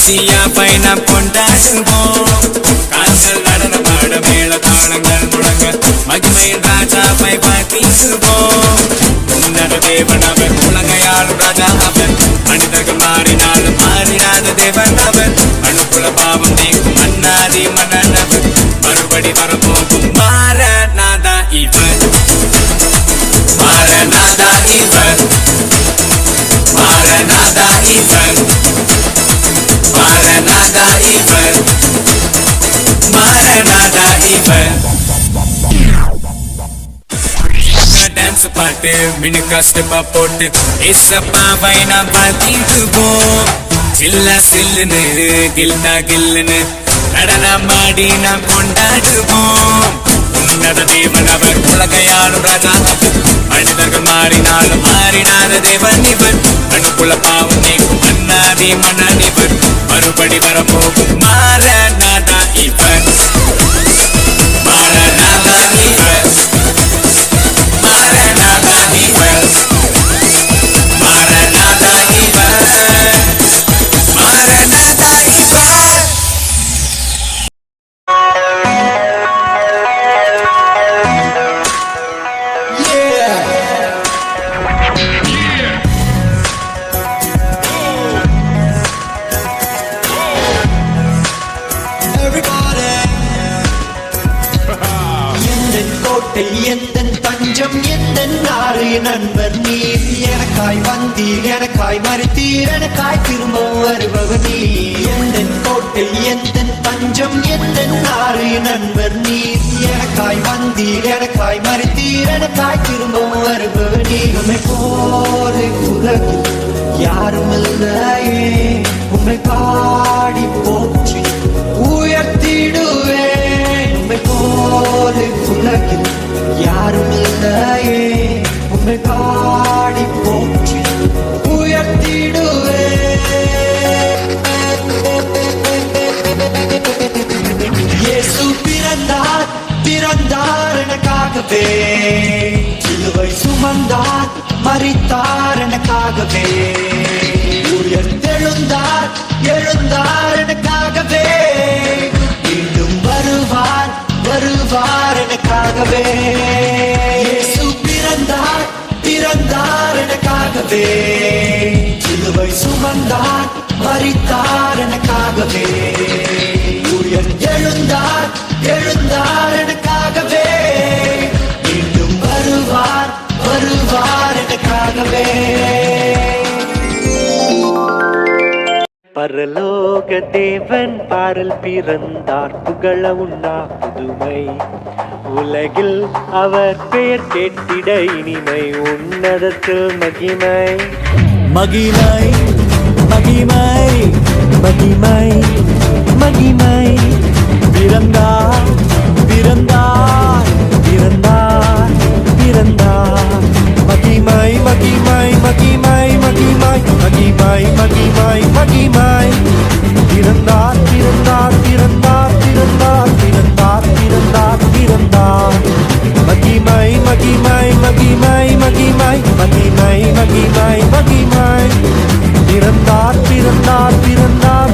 ஜாலியா பயணம் கொண்டாடுவோம். கால்கள் நடனமாட மேல தாளங்கள் முழங்க மகிமையின் ராஜாவை பார்த்திடுவோம். உன்னத தேவன் அவர், உலகையாளும் ராஜா அவர், மனிதர்கள் மாறினாலும் மாறினாத தேவன் அவர், அணுக்குல பாவம் நீக்கும் மன்னாதி மன்னன் அவர், மறுபடி வரப்போகும் மாரநாதா இவர், மாரநாதா இவர், மாரநாதா இவர், மாரநாதா இவர், மாரநாதா இவர். டான்ஸ் பாட்டு மினு கஷ்டப்பா போட்டு ஏசப்பாவை நாம் பார்த்திடுவோம். சில்ல சில்லுன்னு கில்னா கில்லுன்னு நடனமாடி நாம் கொண்டாடுவோம். உன்னத தேவன் அவர், உலகையாளும் ராஜா அவர், மனிதர்கள் மாறினாலும் மாறினாத தேவன் இவர், அணுக்குல பாவம் நீக்கும் மன்னாதி மன்னன் இவர், மறுபடி வரப்போகும் மாரநாதா இவர், மாரநாதா இவர், மாரநாதா இவர், மாரநாதா இவர், மாரநாதா இவர். எந்தன் தஞ்சம் எந்தன் நாறு நண்பர் நீர், எனக்காய் வந்தீர் எனக்காய் மறுத்தீர் எனக்காய் திரும்ப வருபவர் நீர். எந்தன் கோட்டை எந்தன் தஞ்சம் எந்தன் நாறு நண்பர் நீர், எனக்காய் வந்தீர் எனக்காய் மறுத்தீர் எனக்காய் திரும்ப வருபவர் நீர். உம்மை போல உலகில் யாரும் இல்லையே, உம்மை பாடி போற்றி உயர்த்திடுவேன். உம்மை போல உலகில் யாரும் இல்லையே, உம்மை பாடி போற்றி உயர்த்திடுவேன். இயேசு பிறந்தார் பிறந்தார் எனக்காகவே, சிலுவை சுமந்தார் மரித்தார் எனக்காகவே, உயர்த்தெழுந்தார் எழுந்தார் எனக்காகவே, மீண்டும் வருவார் வருவார் எனக்காகவே. இயேசு பிறந்தார் பிறந்தார் எனக்காகவே, சிலுவை சுமந்தார் மரித்தார் எனக்காகவே, உயர் எழுந்தார் எழுந்தார் எனக்காகவே, மீண்டும் வருவார் வருவார் எனக்காகவே. பரலோக தேவன் பாரல் பிறந்தார், புகழ உண்ணா புதுமை உலகில் அவர் பெயர் கேட்டிட இனிமை, உன்னதத்தில் மகிமை மகிமை மகிமை மகிமை மகிமை. பிறந்தார் பிறந்தார் பிறந்தார் பிறந்தார். மகிமை மகிமை மகிமை மகிமை மகிமை மகிமை மகிமை. பிறந்தார் பிறந்தார் பிறந்தார் பிறந்தார் பிறந்தார் பிறந்தார் பிறந்தார். மகிமை மகிமை மகிமை மகிமை மகிமை மகிமை மகிமை. பிறந்தார் பிறந்தார் பிறந்தார்